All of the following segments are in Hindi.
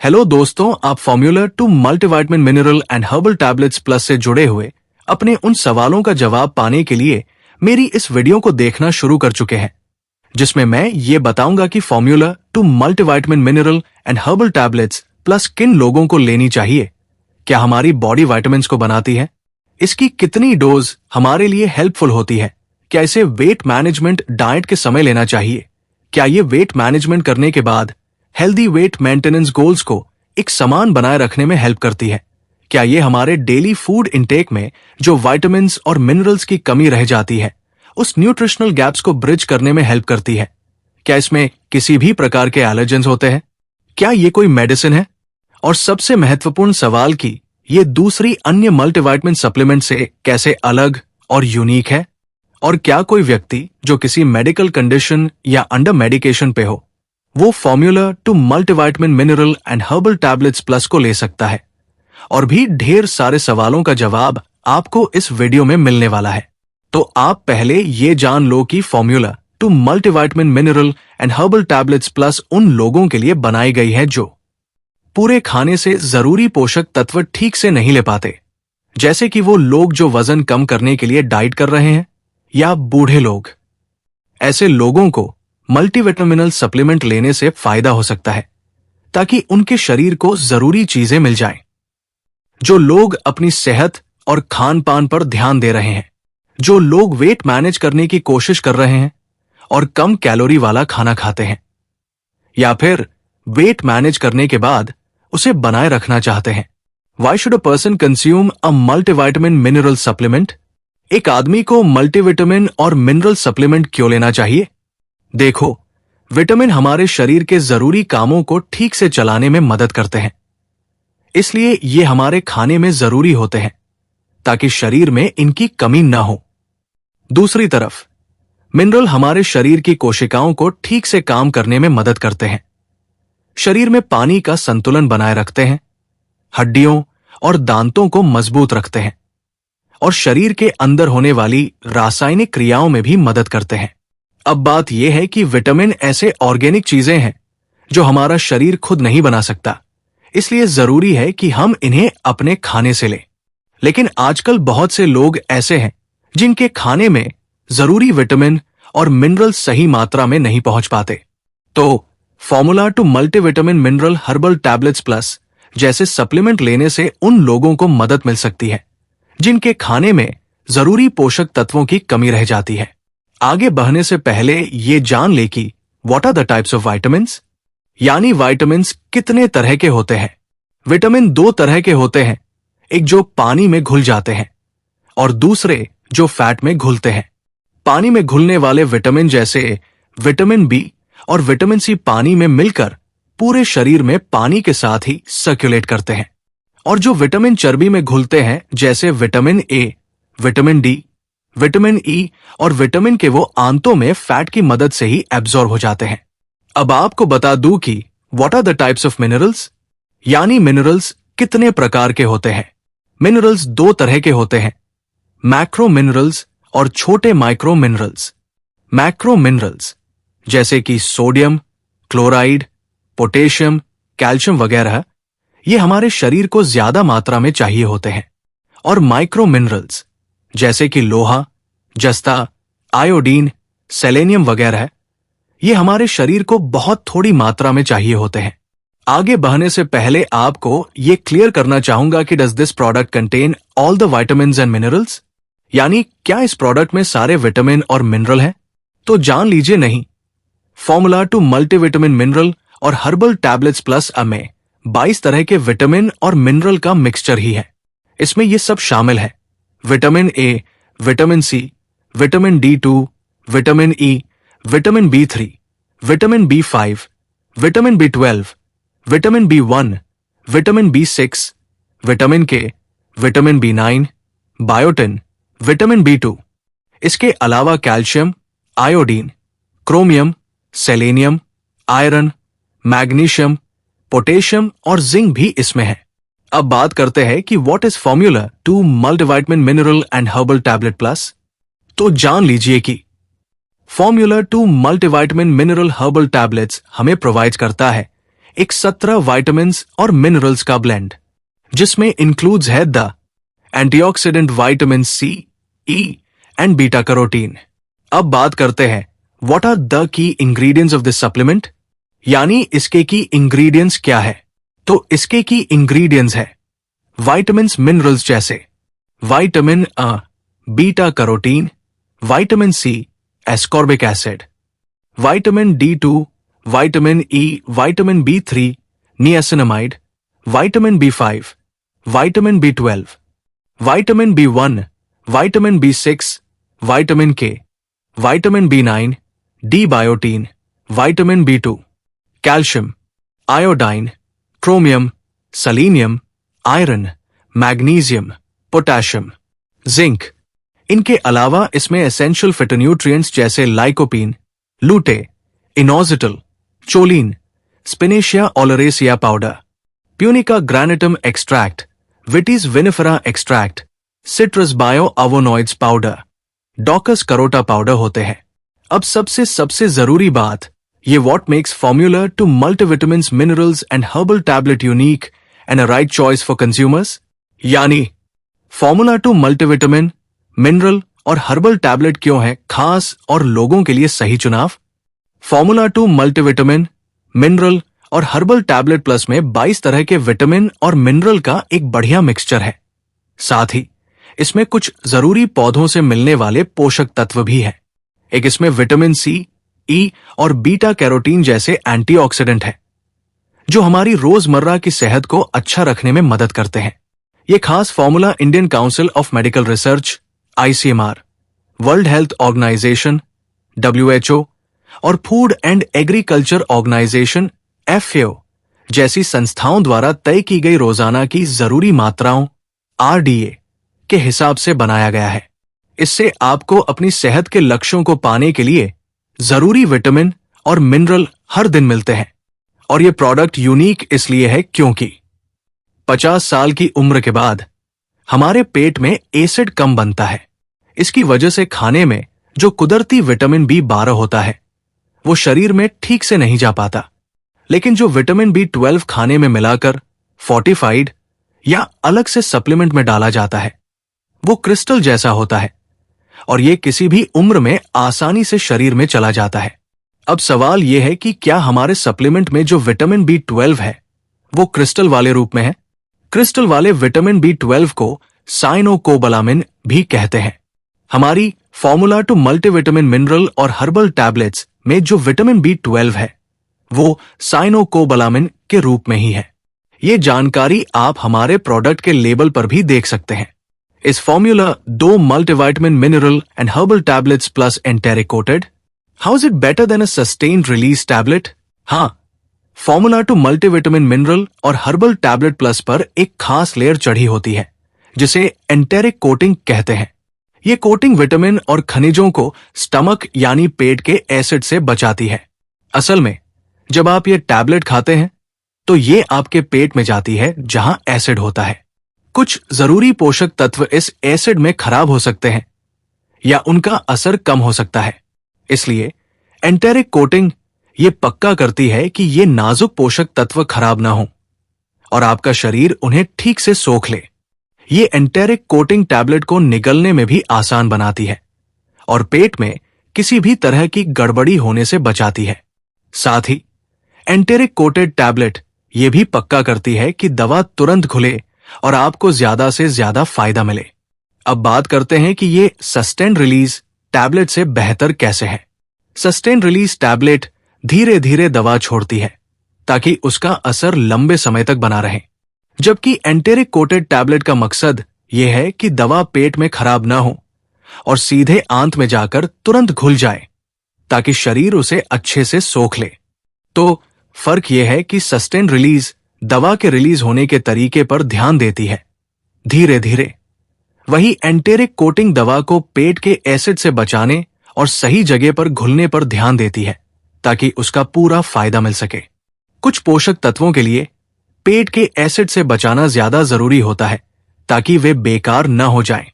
हेलो दोस्तों, आप formula two multivitamin mineral and herbal tablets plus से जुड़े हुए अपने उन सवालों का जवाब पाने के लिए मेरी इस वीडियो को देखना शुरू कर चुके हैं, जिसमें मैं ये बताऊंगा कि formula two multivitamin mineral and herbal tablets plus किन लोगों को लेनी चाहिए, क्या हमारी बॉडी विटामिन्स को बनाती है, इसकी कितनी डोज हमारे लिए हेल्पफुल होती है, क्या इसे वेट मैनेजमेंट डाइट के समय लेना चाहिए, क्या ये वेट मैनेजमेंट करने के बाद हेल्दी वेट मेंटेनेंस गोल्स को एक समान बनाए रखने में हेल्प करती है, क्या ये हमारे डेली फूड इंटेक में जो विटामिन्स और मिनरल्स की कमी रह जाती है उस न्यूट्रिशनल गैप्स को ब्रिज करने में हेल्प करती है, क्या इसमें किसी भी प्रकार के एलर्जेंस होते हैं, क्या ये कोई मेडिसिन है, और सबसे महत्वपूर्ण सवाल कि ये दूसरी अन्य मल्टीविटामिन सप्लीमेंट से कैसे अलग और यूनिक है, और क्या कोई व्यक्ति जो किसी मेडिकल कंडीशन या अंडर मेडिकेशन पे हो वो formula two multivitamin mineral and herbal tablets plus को ले सकता है। और भी ढेर सारे सवालों का जवाब आपको इस वीडियो में मिलने वाला है। तो आप पहले ये जान लो कि formula two multivitamin mineral and herbal tablets plus उन लोगों के लिए बनाई गई है जो पूरे खाने से जरूरी पोषक तत्व ठीक से नहीं ले पाते, जैसे कि वो लोग जो वजन कम करने के लिए डाइट कर रहे हैं या बूढ़े लोग। ऐसे लोगों को मल्टीविटामिनल सप्लीमेंट लेने से फायदा हो सकता है ताकि उनके शरीर को जरूरी चीजें मिल जाएं। जो लोग अपनी सेहत और खान पान पर ध्यान दे रहे हैं, जो लोग वेट मैनेज करने की कोशिश कर रहे हैं और कम कैलोरी वाला खाना खाते हैं, या फिर वेट मैनेज करने के बाद उसे बनाए रखना चाहते हैं। Why should a person consume a multivitamin mineral supplement? एक आदमी को मल्टीविटामिन और मिनरल सप्लीमेंट क्यों लेना चाहिए? देखो, विटामिन हमारे शरीर के जरूरी कामों को ठीक से चलाने में मदद करते हैं, इसलिए ये हमारे खाने में जरूरी होते हैं ताकि शरीर में इनकी कमी न हो। दूसरी तरफ मिनरल हमारे शरीर की कोशिकाओं को ठीक से काम करने में मदद करते हैं, शरीर में पानी का संतुलन बनाए रखते हैं, हड्डियों और दांतों को मजबूत रखते हैं और शरीर के अंदर होने वाली रासायनिक क्रियाओं में भी मदद करते हैं। अब बात यह है कि विटामिन ऐसे ऑर्गेनिक चीजें हैं जो हमारा शरीर खुद नहीं बना सकता, इसलिए जरूरी है कि हम इन्हें अपने खाने से लें। लेकिन आजकल बहुत से लोग ऐसे हैं जिनके खाने में जरूरी विटामिन और मिनरल सही मात्रा में नहीं पहुंच पाते। तो formula two multivitamin mineral herbal tablets plus जैसे सप्लीमेंट लेने से उन लोगों को मदद मिल सकती है जिनके खाने में जरूरी पोषक तत्वों की कमी रह जाती है। आगे बढ़ने से पहले ये जान ले कि what are the types of vitamins, यानी विटामिन्स कितने तरह के होते हैं। विटामिन दो तरह के होते हैं, एक जो पानी में घुल जाते हैं और दूसरे जो फैट में घुलते हैं। पानी में घुलने वाले विटामिन जैसे विटामिन बी और विटामिन सी पानी में मिलकर पूरे शरीर में पानी के साथ ही सर्कुलेट करते हैं, और जो विटामिन चर्बी में घुलते हैं जैसे vitamin A, vitamin D, vitamin E और विटामिन के वो आंतों में फैट की मदद से ही एब्जॉर्ब हो जाते हैं। अब आपको बता दूं कि what are the types of minerals, यानी मिनरल्स कितने प्रकार के होते हैं। मिनरल्स दो तरह के होते हैं, मैक्रो मिनरल्स और छोटे माइक्रो मिनरल्स। मैक्रो मिनरल्स जैसे कि सोडियम, क्लोराइड, पोटेशियम, कैल्शियम वगैरह, ये हमारे शरीर को ज्यादा मात्रा में चाहिए होते हैं। और माइक्रो मिनरल्स जैसे कि लोहा, जस्ता, आयोडीन, सेलेनियम वगैरह, ये हमारे शरीर को बहुत थोड़ी मात्रा में चाहिए होते हैं। आगे बढ़ने से पहले आपको ये क्लियर करना चाहूंगा कि does this product contain all the vitamins and minerals, यानी क्या इस प्रोडक्ट में सारे विटामिन और मिनरल हैं? तो जान लीजिए नहीं। फॉर्मूला टू मल्टीविटामिन मिनरल और हर्बल टैबलेट्स प्लस में 22 तरह के विटामिन और मिनरल का मिक्सचर ही है। इसमें ये सब शामिल है, vitamin A, vitamin C, vitamin D2, vitamin E, vitamin B3, vitamin B5, vitamin B12, vitamin B1, vitamin B6, vitamin K, vitamin B9, biotin, vitamin B2। इसके अलावा calcium, iodine, chromium, selenium, iron, magnesium, potassium और जिंक भी इसमें है। अब बात करते हैं कि what is formula two multivitamin mineral and herbal tablet plus. तो जान लीजिए कि formula two multivitamin mineral herbal tablets हमें प्रोवाइड करता है एक 17 विटामिन्स और मिनरल्स का ब्लेंड, जिसमें इंक्लूड्स है the antioxidant vitamin C, E and beta carotene. अब बात करते हैं what are the key ingredients of this supplement, यानी इसके की इंग्रेडिएंट्स क्या है। तो इसके की इंग्रेडिएंट्स है विटामिन्स मिनरल्स जैसे vitamin A, beta carotene, vitamin C, ascorbic acid, vitamin D2, vitamin E, vitamin B3, niacinamide, vitamin B5, vitamin B12, vitamin B1, vitamin B6, vitamin K, vitamin B9, D biotin, vitamin B2, calcium, iodine, chromium, selenium, iron, magnesium, potassium, zinc. इनके अलावा इसमें एसेंशियल फिटोन्यूट्रिएंट्स जैसे lycopene, lutein, inositol, choline, Spinacia oleracea powder, Punica granatum extract, Vitis vinifera extract, citrus bioflavonoids powder, Daukaus करोटा powder होते हैं। अब सबसे जरूरी बात, ये what makes formula two multivitamin minerals and herbal tablet unique and a right choice for consumers, यानी फॉर्मूला टू मल्टीविटामिन, मिनरल और हर्बल टैबलेट क्यों है खास और लोगों के लिए सही चुनाव। फॉर्मूला टू मल्टीविटामिन, मिनरल और हर्बल टैबलेट प्लस में 22 तरह के विटामिन और मिनरल का एक बढ़िया मिक्सचर है। साथ ही इसमें कुछ जरूरी पौधों से मिलने वाले पोषक तत्व भी हैं। एक इसमें विटामिन सी, ई और बीटा कैरोटीन जैसे एंटीऑक्सीडेंट है, जो हमारी रोजमर्रा की सेहत को अच्छा रखने में मदद करते हैं। ये खास formula Indian Council of Medical Research, ICMR, World Health Organization, WHO और Food and Agriculture Organization, FAO जैसी संस्थाओं द्वारा तय की गई रोजाना की जरूरी मात्राओं, RDA के हिसाब से बनाया गया है। इससे आपको अपनी सेहत के लक्ष्यों को पाने के लिए जरूरी विटामिन और मिनरल हर दिन मिलते हैं। और ये प्रोडक्ट यूनिक इसलिए है क्योंकि 50 साल की उम्र के बाद हमारे पेट में एसिड कम बनता है। इसकी वजह से खाने में जो कुदरती विटामिन B12 होता है वो शरीर में ठीक से नहीं जा पाता, लेकिन जो विटामिन B12 खाने में मिलाकर फोर्टिफाइड या अलग से सप्लीमेंट में डाला जाता है वो क्रिस्टल जैसा होता है और ये किसी भी उम्र में आसानी से शरीर में चला जाता है। अब सवाल यह है कि क्या हमारे सप्लीमेंट में जो विटामिन B12 है वो क्रिस्टल वाले रूप में है। क्रिस्टल वाले विटामिन B12 को साइनोकोबालामिन भी कहते हैं। हमारी फॉर्मूला टू मल्टीविटामिन मिनरल और हर्बल टैबलेट्स में जो विटामिन B12 है वो साइनोकोबालामिन के रूप में ही है। ये जानकारी आप हमारे प्रोडक्ट के लेबल पर भी देख सकते हैं। इस formula 2 multivitamin mineral and herbal tablets plus enteric coated. How is it better than a sustained release tablet? हाँ, फॉर्मूला टू मल्टीविटामिन मिनरल और हर्बल टैबलेट प्लस पर एक खास लेयर चढ़ी होती है जिसे एंटेरिक कोटिंग कहते हैं। ये कोटिंग विटामिन और खनिजों को स्टमक यानी पेट के एसिड से बचाती है। असल में जब आप ये टैबलेट खाते हैं तो ये आपके पेट में जाती है जहां एसिड होता है। कुछ जरूरी पोषक तत्व इस एसिड में खराब हो सकते हैं या उनका असर कम हो सकता है। इसलिए एंटेरिक कोटिंग ये पक्का करती है कि ये नाजुक पोषक तत्व खराब ना हो और आपका शरीर उन्हें ठीक से सोख ले। ये एंटेरिक कोटिंग टैबलेट को निगलने में भी आसान बनाती है और पेट में किसी भी तरह की गड़बड़ी होने से बचाती है। साथ ही एंटेरिक कोटेड टैबलेट ये भी पक्का करती है कि दवा तुरंत घुले और आपको ज्यादा से ज्यादा फायदा मिले। अब बात करते हैं कि ये सस्टेन्ड रिलीज टैबलेट से बेहतर कैसे है। सस्टेन्ड रिलीज टैबलेट धीरे धीरे दवा छोड़ती है ताकि उसका असर लंबे समय तक बना रहे, जबकि एंटेरिक कोटेड टैबलेट का मकसद यह है कि दवा पेट में खराब ना हो और सीधे आंत में जाकर तुरंत घुल जाए ताकि शरीर उसे अच्छे से सोख ले। तो फर्क यह है कि सस्टेन्ड रिलीज दवा के रिलीज होने के तरीके पर ध्यान देती है धीरे धीरे, वही एंटेरिक कोटिंग दवा को पेट के एसिड से बचाने और सही जगह पर घुलने पर ध्यान देती है ताकि उसका पूरा फायदा मिल सके। कुछ पोषक तत्वों के लिए पेट के एसिड से बचाना ज्यादा जरूरी होता है ताकि वे बेकार न हो जाएं।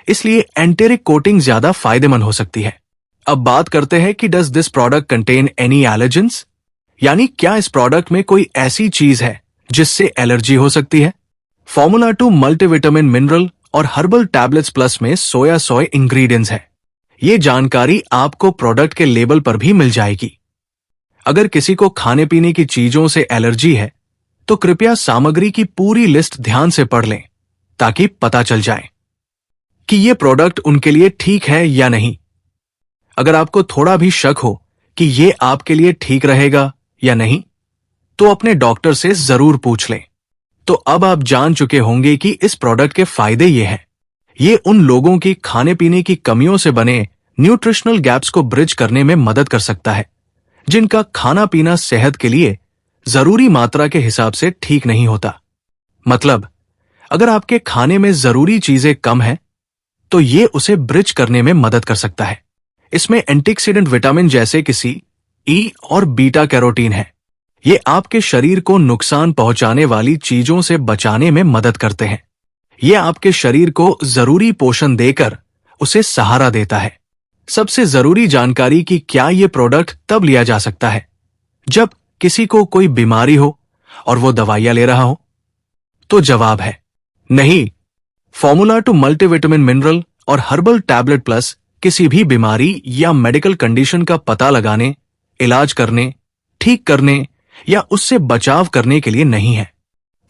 इसलिए एंटेरिक कोटिंग ज्यादा फायदेमंद हो सकती है। अब बात करते हैं कि does this product contain any allergens? यानी क्या इस प्रोडक्ट में कोई ऐसी चीज है जिससे एलर्जी हो सकती है? फॉर्मूला 2 मल्टीविटामिन मिनरल और हर्बल टैबलेट्स प्लस में सोय इंग्रेडिएंट्स है। ये जानकारी आपको प्रोडक्ट के लेबल पर भी मिल जाएगी। अगर किसी को खाने पीने की चीजों से एलर्जी है तो कृपया सामग्री की पूरी लिस्ट ध्यान से पढ़ लें ताकि पता चल जाए कि ये प्रोडक्ट उनके लिए ठीक है या नहीं। अगर आपको थोड़ा भी शक हो कि ये आपके लिए ठीक रहेगा या नहीं, तो अपने डॉक्टर से जरूर पूछ लें। तो अब आप जान चुके होंगे कि इस प्रोडक्ट के फायदे ये हैं। ये उन लोगों की खाने पीने की कमियों से बने न्यूट्रिशनल गैप्स को ब्रिज करने में मदद कर सकता है, जिनका खाना पीना सेहत के लिए जरूरी मात्रा के हिसाब से ठीक नहीं होता। मतलब, अगर आपके खाने में जरूरी चीजें कम हैं, तो ये उसे ब्रिज करने में मदद कर सकता है। इसमें एंटीऑक्सीडेंट विटामिन जैसे कि सी, ई और बीटा कैरोटीन है। ये आपके शरीर को नुकसान पहुंचाने वाली चीजों से बचाने में मदद करते हैं। ये आपके शरीर को जरूरी पोषण देकर उसे सहारा देता है। सबसे जरूरी जानकारी कि क्या ये प्रोडक्ट तब लिया जा सकता है जब किसी को कोई बीमारी हो और वो दवाइयां ले रहा हो। तो जवाब है नहीं। फॉर्मूला 2 मल्टीविटामिन मिनरल और हर्बल टैबलेट प्लस किसी भी बीमारी या मेडिकल कंडीशन का पता लगाने, इलाज करने, ठीक करने या उससे बचाव करने के लिए नहीं है।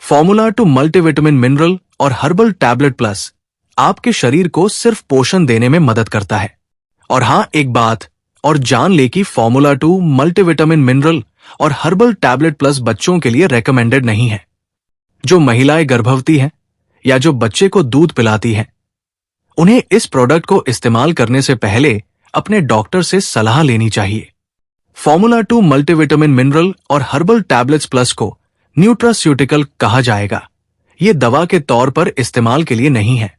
फॉर्मूला 2 मल्टीविटामिन मिनरल और हर्बल टैबलेट प्लस आपके शरीर को सिर्फ पोषण देने में मदद करता है। और हां, एक बात और जान ले कि फॉर्मूला 2 मल्टीविटामिन मिनरल और हर्बल टैबलेट प्लस बच्चों के लिए रेकमेंडेड नहीं है। जो महिलाएं गर्भवती हैं या जो बच्चे को दूध पिलाती हैं, उन्हें इस प्रोडक्ट को इस्तेमाल करने से पहले अपने डॉक्टर से सलाह लेनी चाहिए। फॉर्मूला 2 मल्टीविटामिन मिनरल और हर्बल टैबलेट्स प्लस को न्यूट्रास्यूटिकल कहा जाएगा। ये दवा के तौर पर इस्तेमाल के लिए नहीं है।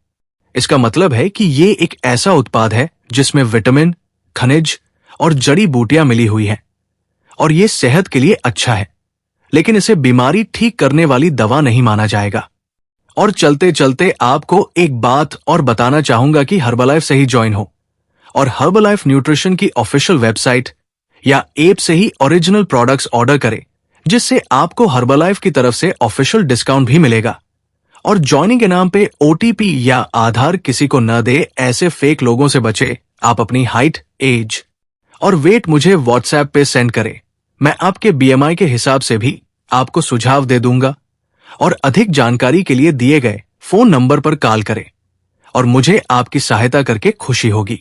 इसका मतलब है कि ये एक ऐसा उत्पाद है जिसमें विटामिन, खनिज और जड़ी बूटियां मिली हुई हैं और ये सेहत के लिए अच्छा है, लेकिन इसे बीमारी ठीक करने वाली दवा नहीं माना जाएगा। और चलते चलते आपको एक बात और बताना चाहूंगा कि हर्बलाइफ से ही ज्वाइन हो और हर्बलाइफ न्यूट्रिशन की ऑफिशियल वेबसाइट या ऐप से ही ओरिजिनल प्रोडक्ट्स ऑर्डर करें, जिससे आपको हर्बलाइफ की तरफ से ऑफिशियल डिस्काउंट भी मिलेगा। और ज्वाइनिंग के नाम पे ओटीपी या आधार किसी को न दे, ऐसे फेक लोगों से बचे। आप अपनी हाइट, एज और वेट मुझे व्हाट्सएप पे सेंड करें। मैं आपके बीएमआई के हिसाब से भी आपको सुझाव दे दूंगा। और अधिक जानकारी के लिए दिए गए फोन नंबर पर कॉल करें और मुझे आपकी सहायता करके खुशी होगी।